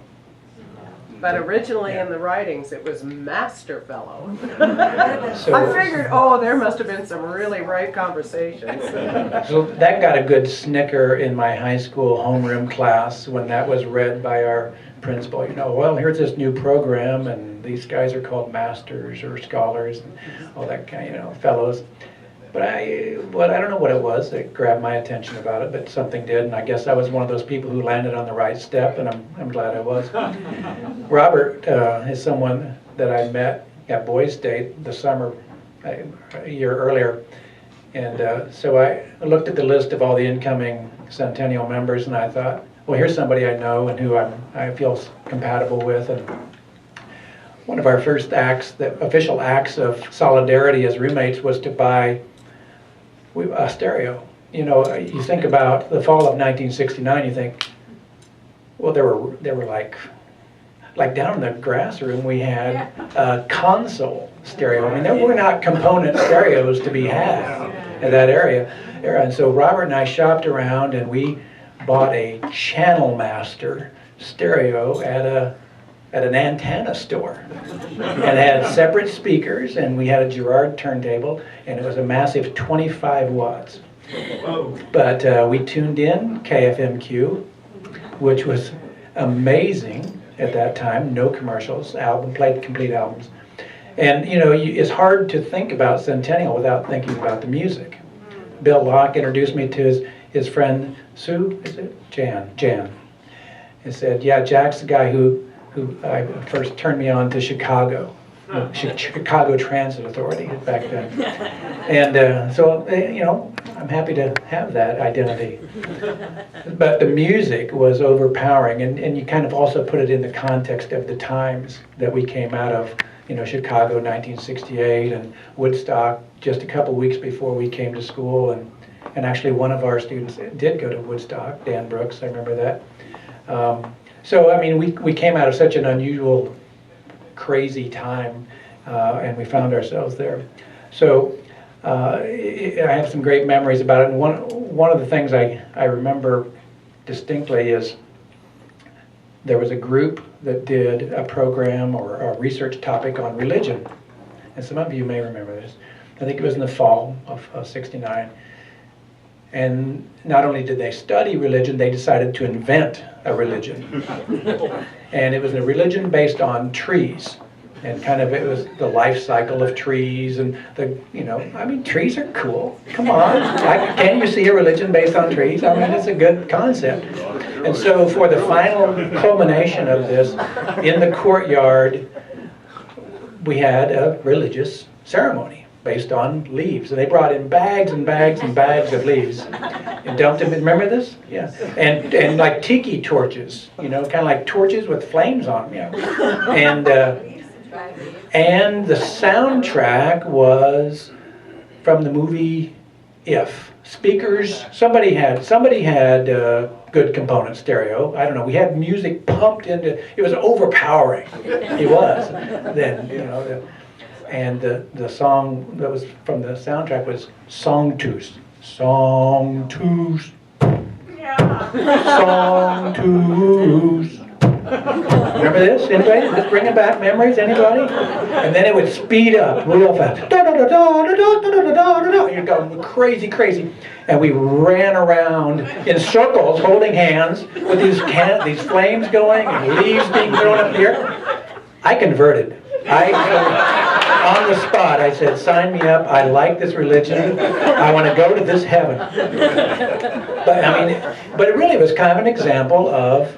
But originally in the writings it was master fellow. I figured, oh, there must have been some really right conversations. So that got a good snicker in my high school homeroom class when that was read by our principal. You know, well, here's this new program and these guys are called masters or scholars and all that kind of, you know, fellows. But I don't know what it was that grabbed my attention about it, but something did, and I guess I was one of those people who landed on the right step, and I'm glad I was. Robert is someone that I met at Boys State the summer, a year earlier, and so I looked at the list of all the incoming Centennial members, and I thought, well, here's somebody I know and who I feel compatible with, and one of our first acts, the official acts of solidarity as roommates, was to buy a stereo. You know, you think about the fall of 1969, you think, well, there were like down in the grass room we had a console stereo. I mean, there were not component stereos to be had in that era. And so Robert and I shopped around and we bought a Channel Master stereo at an antenna store, and had separate speakers, and we had a Girard turntable, and it was a massive 25 watts. But we tuned in KFMQ, which was amazing at that time. No commercials, played complete albums. And you know, it's hard to think about Centennial without thinking about the music. Bill Locke introduced me to his friend Sue, is it? Jan. He said, yeah, Jack's the guy who first turned me on to Chicago Transit Authority back then. And so, you know, I'm happy to have that identity. But the music was overpowering, and you kind of also put it in the context of the times that we came out of, you know, Chicago 1968 and Woodstock just a couple weeks before we came to school. And actually one of our students did go to Woodstock, Dan Brooks, I remember that. So, I mean, we came out of such an unusual, crazy time, and we found ourselves there. So, I have some great memories about it. And one of the things I remember distinctly is there was a group that did a program or a research topic on religion. And some of you may remember this. I think it was in the fall of '69. And not only did they study religion, they decided to invent a religion. And it was a religion based on trees. And kind of, it was the life cycle of trees and I mean, trees are cool. Come on. Can you see a religion based on trees? I mean, it's a good concept. And so for the final culmination of this, in the courtyard, we had a religious ceremony based on leaves. And they brought in bags and bags and bags of leaves and dumped them in. Remember this? Yeah. And like tiki torches, you know, kind of like torches with flames on them. Yeah. And the soundtrack was from the movie If. Speakers, somebody had good component stereo. I don't know, we had music pumped into, it was overpowering. It was then, you know. And the song that was from the soundtrack was Songtoos. Songtoos. Song twos. Remember this? Anybody? This bringing back memories? Anybody? And then it would speed up real fast. You're going crazy, crazy. And we ran around in circles, holding hands, with these flames going and leaves being thrown up in the air. I converted. On the spot, I said, sign me up. I like this religion. I want to go to this heaven. But it really was kind of an example of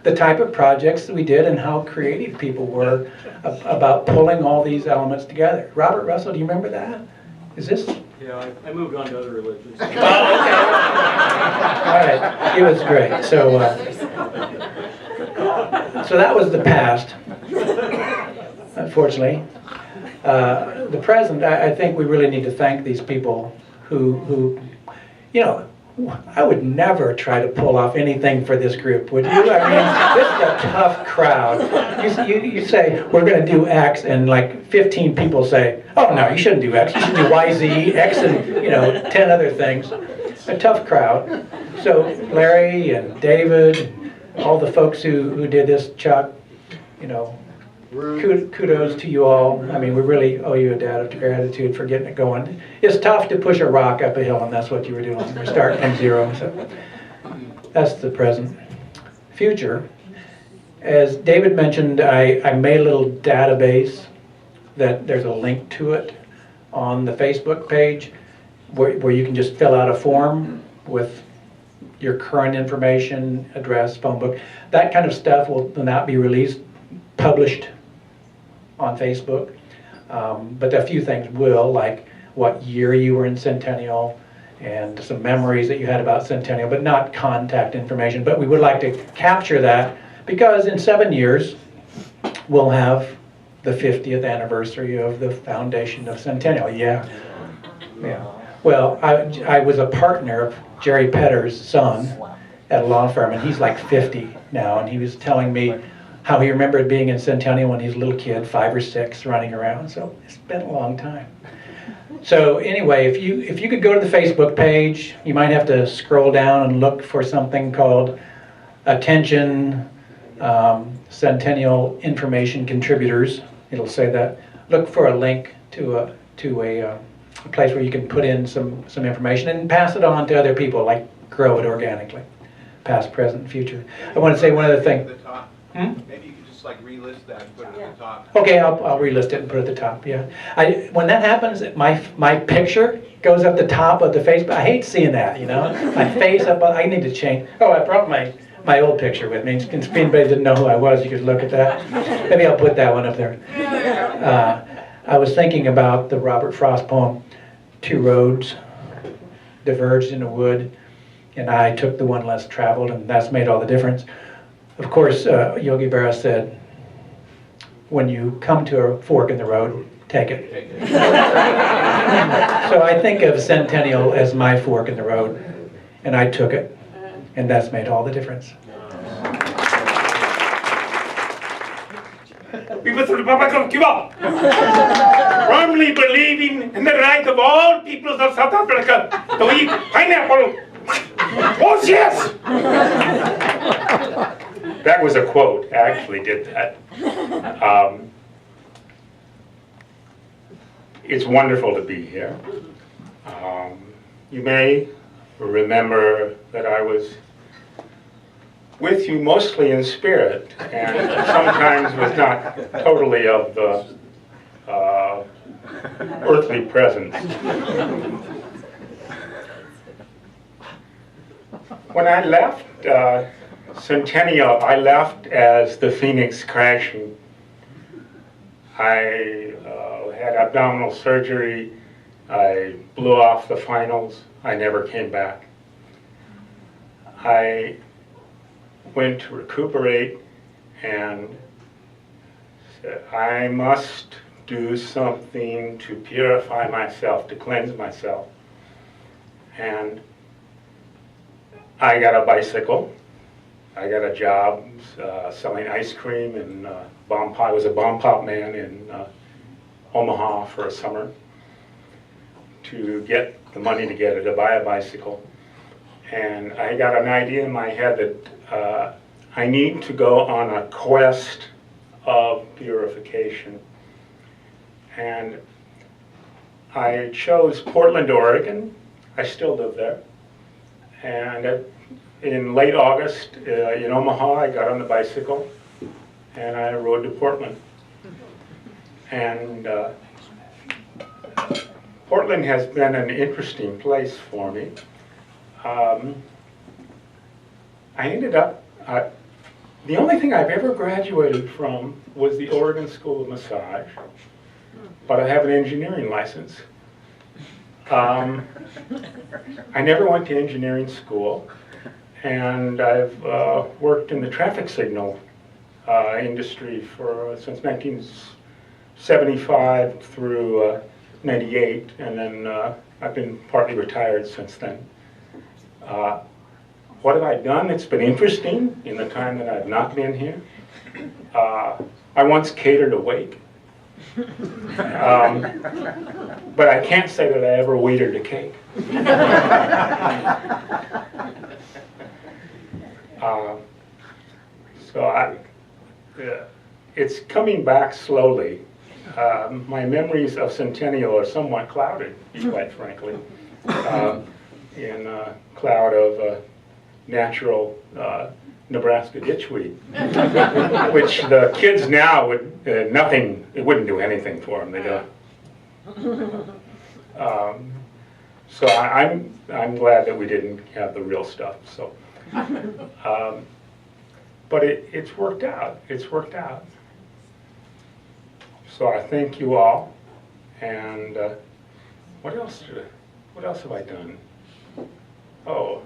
the type of projects that we did and how creative people were about pulling all these elements together. Robert Russell, do you remember that? Is this? Yeah, I moved on to other religions. Oh, okay. All right. It was great. So that was the past, unfortunately. The present, I think we really need to thank these people who, you know, I would never try to pull off anything for this group, would you? I mean, this is a tough crowd. You say, we're going to do X, and like 15 people say, oh no, you shouldn't do X, you should do Y, Z, X, and 10 other things. A tough crowd. So Larry and David, all the folks who did this, Chuck, kudos to you all. I mean, we really owe you a debt of gratitude for getting it going. It's tough to push a rock up a hill, and that's what you were doing. We're starting from zero. So that's the present. Future, as David mentioned, I made a little database that there's a link to it on the Facebook page where you can just fill out a form with your current information, address, phone book. That kind of stuff will not be released, published on Facebook, but a few things will, like what year you were in Centennial and some memories that you had about Centennial, but not contact information. But we would like to capture that because in 7 years we'll have the 50th anniversary of the foundation of Centennial. Yeah. Well, I was a partner of Jerry Petter's son at a law firm, and he's like 50 now, and he was telling me how he remembered being in Centennial when he was a little kid, 5 or 6, running around. So it's been a long time. So anyway, if you could go to the Facebook page, you might have to scroll down and look for something called Attention Centennial Information Contributors. It'll say that. Look for a link to a place where you can put in some information and pass it on to other people, like grow it organically, past, present, future. I want to say one other thing. Maybe you could just like relist that and put it at the top. Okay, I'll relist it and put it at the top. Yeah, when that happens, my picture goes up the top of the Facebook. I hate seeing that. My face up. I need to change. Oh, I brought my old picture with me. If anybody didn't know who I was, you could look at that. Maybe I'll put that one up there. I was thinking about the Robert Frost poem, "Two roads diverged in a wood, and I took the one less traveled, and that's made all the difference." Of course, Yogi Berra said, when you come to a fork in the road, take it. So I think of Centennial as my fork in the road, and I took it, and that's made all the difference. People of the Republic of Cuba, firmly believing in the right of all peoples of South Africa to eat pineapple. Oh, yes! That was a quote. I actually did that. It's wonderful to be here. You may remember that I was with you mostly in spirit, and sometimes was not totally of the earthly presence. When I left Centennial, I left as the Phoenix crashing. I had abdominal surgery. I blew off the finals. I never came back. I went to recuperate and said, I must do something to purify myself, to cleanse myself. And I got a bicycle. I got a job selling ice cream and bomb pop. I was a bomb pop man in Omaha for a summer to get the money to buy a bicycle. And I got an idea in my head that I need to go on a quest of purification. And I chose Portland, Oregon. I still live there. And in late August in Omaha, I got on the bicycle and I rode to Portland. And Portland has been an interesting place for me. I ended up, the only thing I've ever graduated from was the Oregon School of Massage, but I have an engineering license. I never went to engineering school, and I've worked in the traffic signal industry since 1975 through 98, and then I've been partly retired since then. What have I done that's been interesting in the time that I've not been here? I once catered a wake. But I can't say that I ever waitered a cake. It's coming back slowly. My memories of Centennial are somewhat clouded, quite frankly, in a cloud of natural Nebraska ditchweed, which the kids now would, it wouldn't do anything for them. They don't. So I'm glad that we didn't have the real stuff. So, but it's worked out. It's worked out. So I thank you all. And what else have I done? Oh,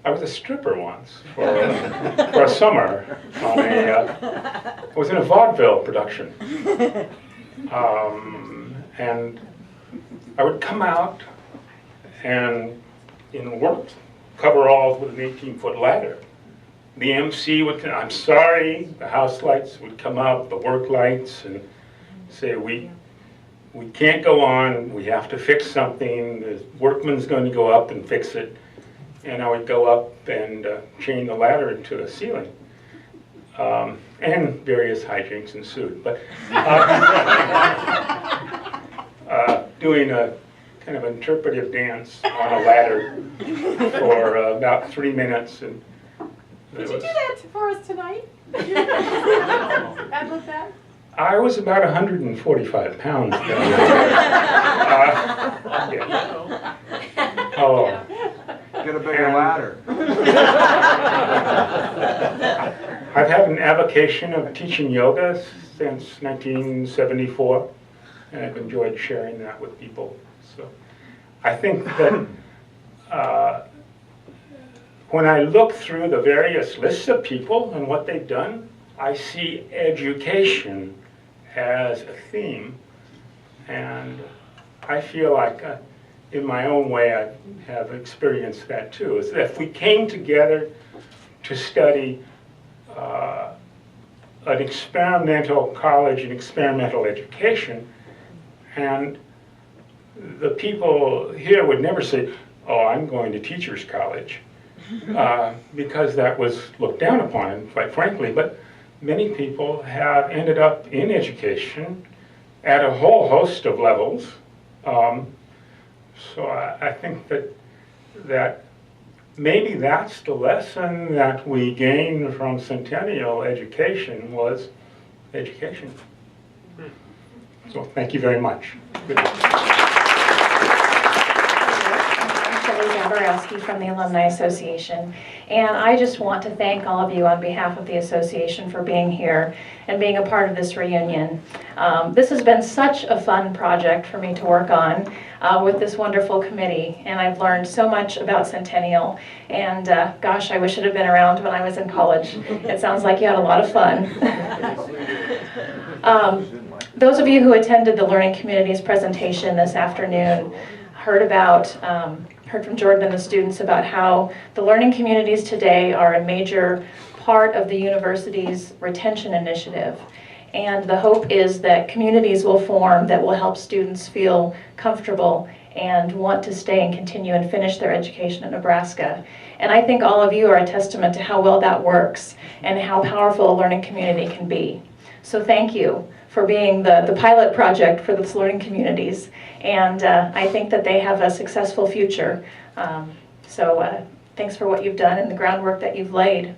I was a stripper once for a summer on I was in a vaudeville production. And I would come out and in work coveralls with an 18-foot ladder. The MC would, I'm sorry, the house lights would come up, the work lights, and say, we can't go on, we have to fix something, the workman's going to go up and fix it. And I would go up and chain the ladder into the ceiling. And various hijinks ensued. But doing a kind of interpretive dance on a ladder for about 3 minutes. And Did you do that for us tonight? How about that? I was about 145 pounds then. Yeah. Oh. Get a bigger ladder. I've had an avocation of teaching yoga since 1974, and I've enjoyed sharing that with people. So I think that when I look through the various lists of people and what they've done, I see education as a theme, and I feel like in my own way I have experienced that too, is that if we came together to study an experimental college and experimental education, and the people here would never say, oh, I'm going to teachers college, because that was looked down upon, quite frankly, but many people have ended up in education at a whole host of levels. So I think that maybe that's the lesson that we gained from Centennial education was education. So thank you very much. Good night. From the Alumni Association, and I just want to thank all of you on behalf of the association for being here and being a part of this reunion. This has been such a fun project for me to work on with this wonderful committee, and I've learned so much about Centennial, and gosh, I wish it had been around when I was in college. It sounds like you had a lot of fun. Those of you who attended the Learning Communities presentation this afternoon heard from Jordan and the students about how the learning communities today are a major part of the university's retention initiative. And the hope is that communities will form that will help students feel comfortable and want to stay and continue and finish their education in Nebraska. And I think all of you are a testament to how well that works and how powerful a learning community can be. So thank you for being the pilot project for those learning communities. And I think that they have a successful future. Thanks for what you've done and the groundwork that you've laid.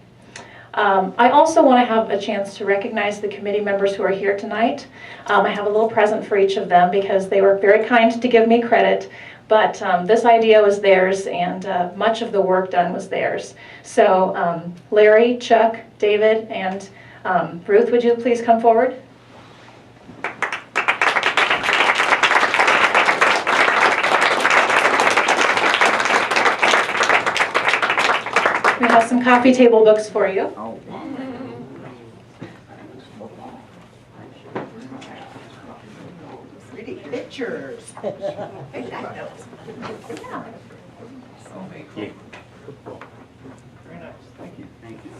I also want to have a chance to recognize the committee members who are here tonight. I have a little present for each of them because they were very kind to give me credit, but this idea was theirs and much of the work done was theirs. So Larry, Chuck, David, and Ruth, would you please come forward? We have some coffee table books for you. Oh, wow. Pretty pictures. Hey, that helps. Yeah. Very nice. Thank you. Thank you.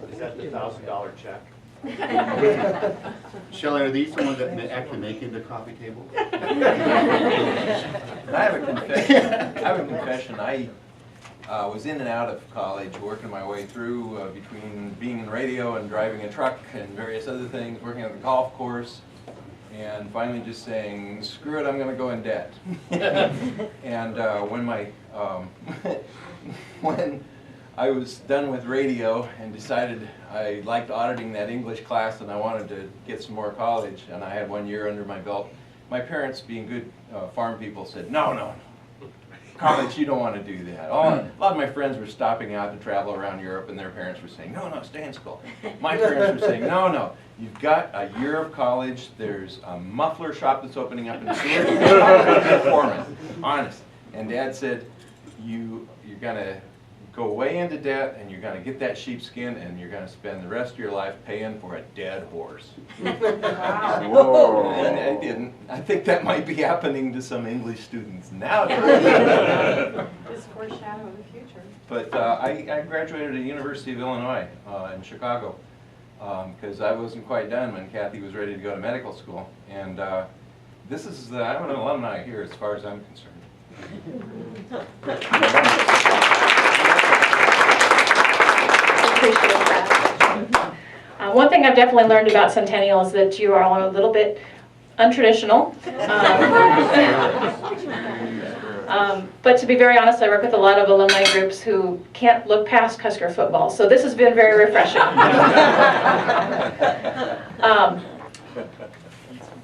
Is that the $1,000 check? Shelley, are these the ones that actually make the coffee table? I have a confession. I was in and out of college, working my way through between being in radio and driving a truck and various other things, working at the golf course, and finally just saying, screw it, I'm going to go in debt. And when I was done with radio and decided I liked auditing that English class and I wanted to get some more college, and I had 1 year under my belt, my parents, being good farm people, said, no, college, you don't want to do that. A lot of my friends were stopping out to travel around Europe, and their parents were saying, no, stay in school. My parents were saying, no, you've got a year of college, there's a muffler shop that's opening up in the Seward, honest. And Dad said, you're going to go way into debt, and you're going to get that sheepskin, and you're going to spend the rest of your life paying for a dead horse. Whoa. And I didn't. I think that might be happening to some English students now. Just foreshadowing the future. But I graduated at the University of Illinois in Chicago because I wasn't quite done when Kathy was ready to go to medical school. And this is I'm an alumni here as far as I'm concerned. Appreciate that. One thing I've definitely learned about Centennial is that you are all a little bit untraditional. But to be very honest, I work with a lot of alumni groups who can't look past Husker football, so this has been very refreshing.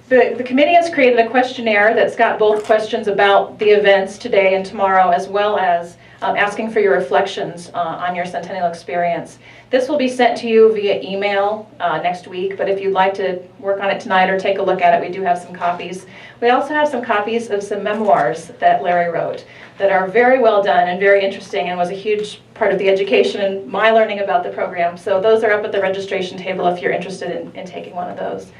The committee has created a questionnaire that's got both questions about the events today and tomorrow, as well as asking for your reflections on your Centennial experience. This will be sent to you via email next week, but if you'd like to work on it tonight or take a look at it, we do have some copies. We also have some copies of some memoirs that Larry wrote that are very well done and very interesting and was a huge part of the education and my learning about the program. So those are up at the registration table if you're interested in taking one of those.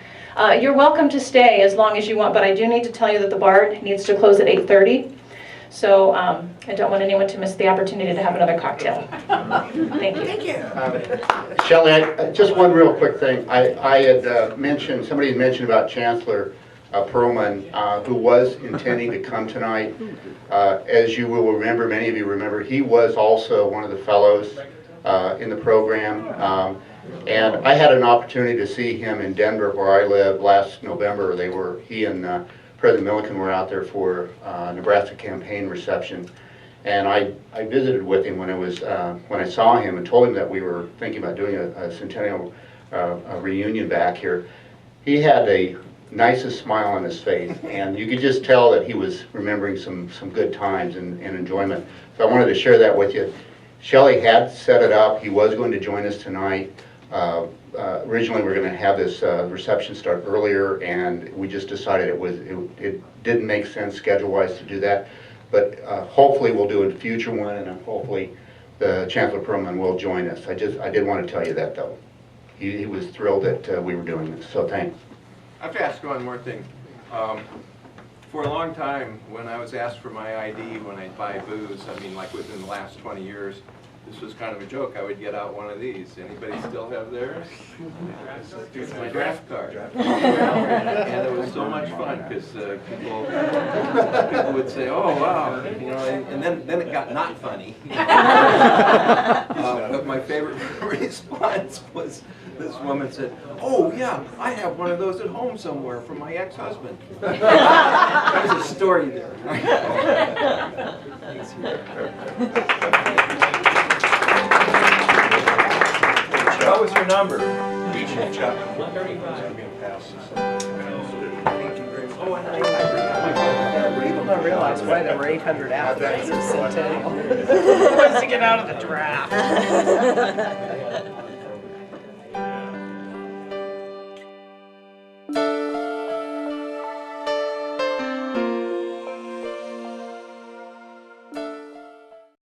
You're welcome to stay as long as you want, but I do need to tell you that the bar needs to close at 8:30. So I don't want anyone to miss the opportunity to have another cocktail. Thank you. Thank you. Shelley, just one real quick thing. I had mentioned, somebody had mentioned about Chancellor Perlman, who was intending to come tonight. As you will remember, many of you remember, he was also one of the fellows in the program. And I had an opportunity to see him in Denver, where I live, last November. He and President Milliken were out there for Nebraska campaign reception. And I visited with him when I saw him and told him that we were thinking about doing a Centennial reunion back here. He had the nicest smile on his face, and you could just tell that he was remembering some good times and enjoyment. So I wanted to share that with you. Shelley had set it up. He was going to join us tonight. Originally we were going to have this reception start earlier, and we just decided it didn't make sense schedule-wise to do that. But hopefully we'll do a future one, and hopefully the Chancellor Perlman will join us. I did want to tell you that, though. He was thrilled that we were doing this, so thanks. I have to ask one more thing. For a long time, when I was asked for my ID when I buy booze, I mean like within the last 20 years, this was kind of a joke, I would get out one of these. Anybody still have theirs? It's my draft card. And it was so much fun because people would say, "Oh wow," you know, and then it got not funny. But my favorite response was this woman said, "Oh yeah, I have one of those at home somewhere from my ex-husband." There's a story there. What was your number? People don't realize why there were 800 applicants at Centennial. Who wants to get out of the draft?